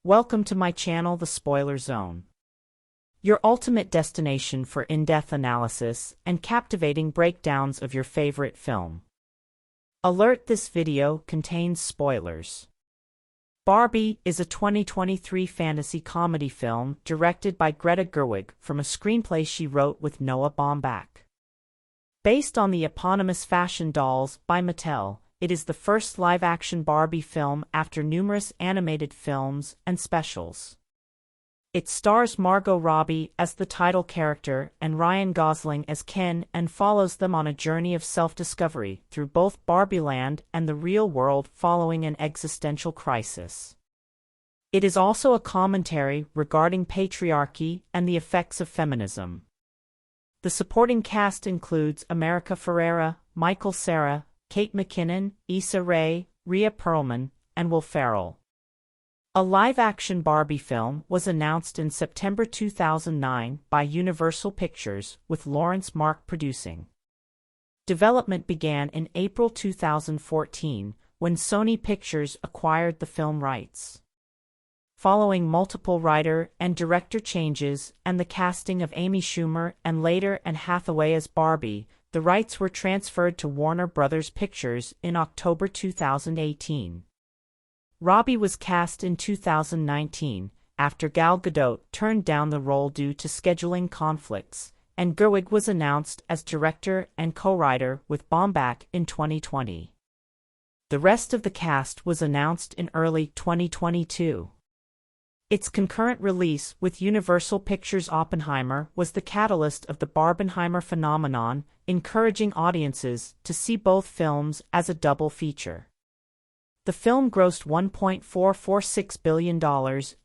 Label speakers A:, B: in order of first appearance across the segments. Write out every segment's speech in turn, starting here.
A: Welcome to my channel, The Spoiler Zone, your ultimate destination for in-depth analysis and captivating breakdowns of your favorite film. Alert: this video contains spoilers. Barbie is a 2023 fantasy comedy film directed by Greta Gerwig from a screenplay she wrote with Noah Baumbach. Based on the eponymous fashion dolls by Mattel, it is the first live-action Barbie film after numerous animated films and specials. It stars Margot Robbie as the title character and Ryan Gosling as Ken, and follows them on a journey of self-discovery through both Barbie Land and the real world following an existential crisis. It is also a commentary regarding patriarchy and the effects of feminism. The supporting cast includes America Ferrera, Michael Cera, Kate McKinnon, Issa Rae, Rhea Perlman, and Will Ferrell. A live-action Barbie film was announced in September 2009 by Universal Pictures, with Lawrence Mark producing. Development began in April 2014, when Sony Pictures acquired the film rights. Following multiple writer and director changes and the casting of Amy Schumer and later Anne Hathaway as Barbie, the rights were transferred to Warner Bros. Pictures in October 2018. Robbie was cast in 2019, after Gal Gadot turned down the role due to scheduling conflicts, and Gerwig was announced as director and co-writer with Baumbach in 2020. The rest of the cast was announced in early 2022. Its concurrent release with Universal Pictures' Oppenheimer was the catalyst of the Barbenheimer phenomenon, encouraging audiences to see both films as a double feature. The film grossed $1.446 billion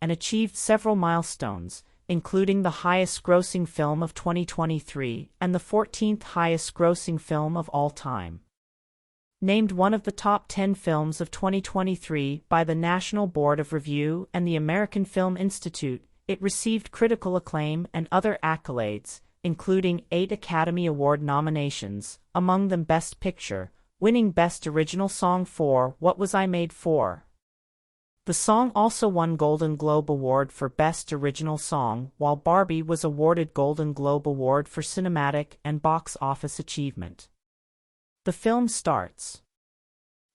A: and achieved several milestones, including the highest-grossing film of 2023 and the 14th highest-grossing film of all time. Named one of the top 10 films of 2023 by the National Board of Review and the American Film Institute, it received critical acclaim and other accolades, including 8 Academy Award nominations, among them Best Picture, winning Best Original Song for What Was I Made For? The song also won Golden Globe Award for Best Original Song, while Barbie was awarded Golden Globe Award for Cinematic and Box Office Achievement. The film starts.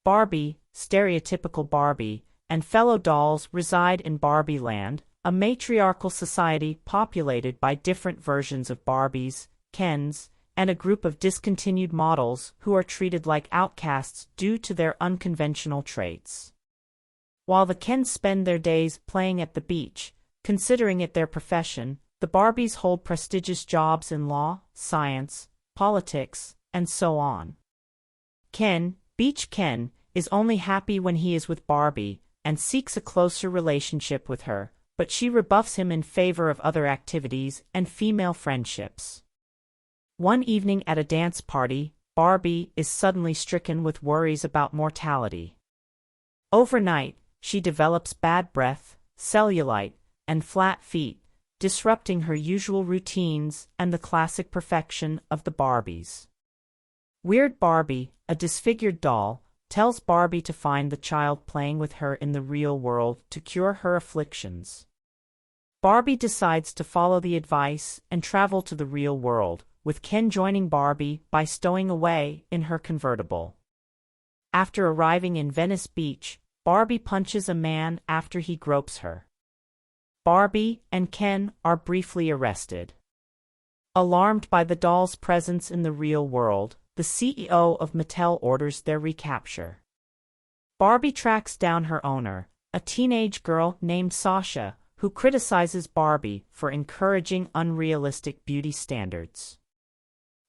A: Barbie, stereotypical Barbie, and fellow dolls reside in Barbie Land, a matriarchal society populated by different versions of Barbies, Kens, and a group of discontinued models who are treated like outcasts due to their unconventional traits. While the Kens spend their days playing at the beach, considering it their profession, the Barbies hold prestigious jobs in law, science, politics, and so on. Ken, Beach Ken, is only happy when he is with Barbie, and seeks a closer relationship with her, but she rebuffs him in favor of other activities and female friendships. One evening at a dance party, Barbie is suddenly stricken with worries about mortality. Overnight, she develops bad breath, cellulite, and flat feet, disrupting her usual routines and the classic perfection of the Barbies. Weird Barbie, a disfigured doll, tells Barbie to find the child playing with her in the real world to cure her afflictions. Barbie decides to follow the advice and travel to the real world, with Ken joining Barbie by stowing away in her convertible. After arriving in Venice Beach, Barbie punches a man after he gropes her. Barbie and Ken are briefly arrested. Alarmed by the doll's presence in the real world, the CEO of Mattel orders their recapture. Barbie tracks down her owner, a teenage girl named Sasha, who criticizes Barbie for encouraging unrealistic beauty standards.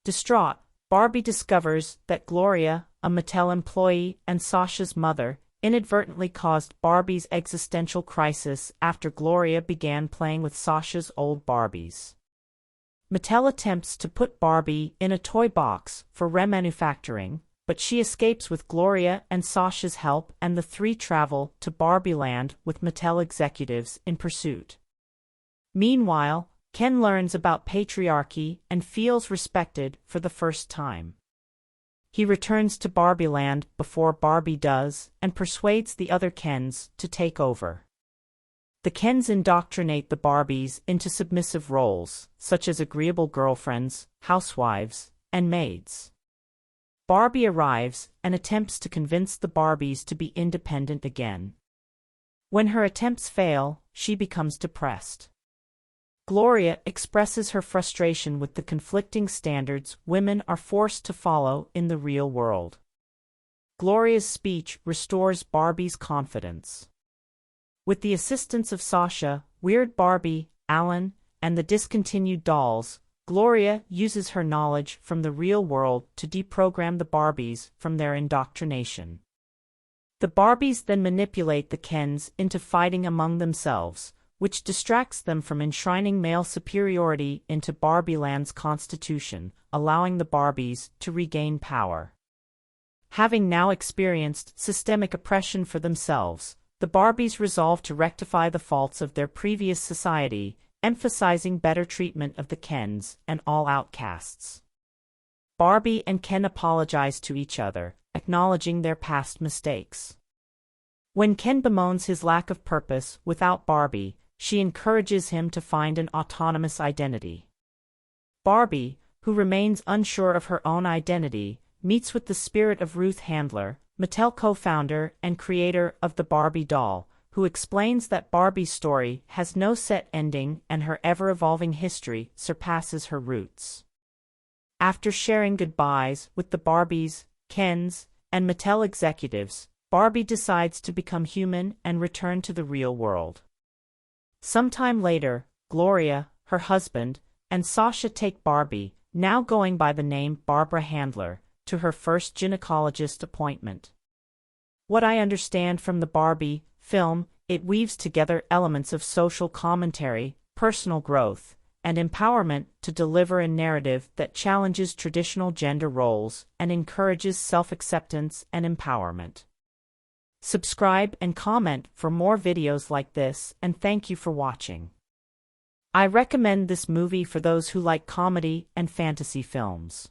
A: Distraught, Barbie discovers that Gloria, a Mattel employee and Sasha's mother, inadvertently caused Barbie's existential crisis after Gloria began playing with Sasha's old Barbies. Mattel attempts to put Barbie in a toy box for remanufacturing, but she escapes with Gloria and Sasha's help, and the three travel to Barbie Land with Mattel executives in pursuit. Meanwhile, Ken learns about patriarchy and feels respected for the first time. He returns to Barbie Land before Barbie does and persuades the other Kens to take over. The Kens indoctrinate the Barbies into submissive roles, such as agreeable girlfriends, housewives, and maids. Barbie arrives and attempts to convince the Barbies to be independent again. When her attempts fail, she becomes depressed. Gloria expresses her frustration with the conflicting standards women are forced to follow in the real world. Gloria's speech restores Barbie's confidence. With the assistance of Sasha, Weird Barbie, Alan, and the discontinued dolls, Gloria uses her knowledge from the real world to deprogram the Barbies from their indoctrination. The Barbies then manipulate the Kens into fighting among themselves, which distracts them from enshrining male superiority into Barbie Land's constitution, allowing the Barbies to regain power. Having now experienced systemic oppression for themselves, the Barbies resolve to rectify the faults of their previous society, emphasizing better treatment of the Kens and all outcasts. Barbie and Ken apologize to each other, acknowledging their past mistakes. When Ken bemoans his lack of purpose without Barbie, she encourages him to find an autonomous identity. Barbie, who remains unsure of her own identity, meets with the spirit of Ruth Handler, Mattel co-founder and creator of the Barbie doll, who explains that Barbie's story has no set ending and her ever-evolving history surpasses her roots. After sharing goodbyes with the Barbies, Kens, and Mattel executives, Barbie decides to become human and return to the real world. Sometime later, Gloria, her husband, and Sasha take Barbie, now going by the name Barbara Handler, to her first gynecologist appointment. What I understand from the Barbie film, it weaves together elements of social commentary, personal growth, and empowerment to deliver a narrative that challenges traditional gender roles and encourages self-acceptance and empowerment. Subscribe and comment for more videos like this, and thank you for watching. I recommend this movie for those who like comedy and fantasy films.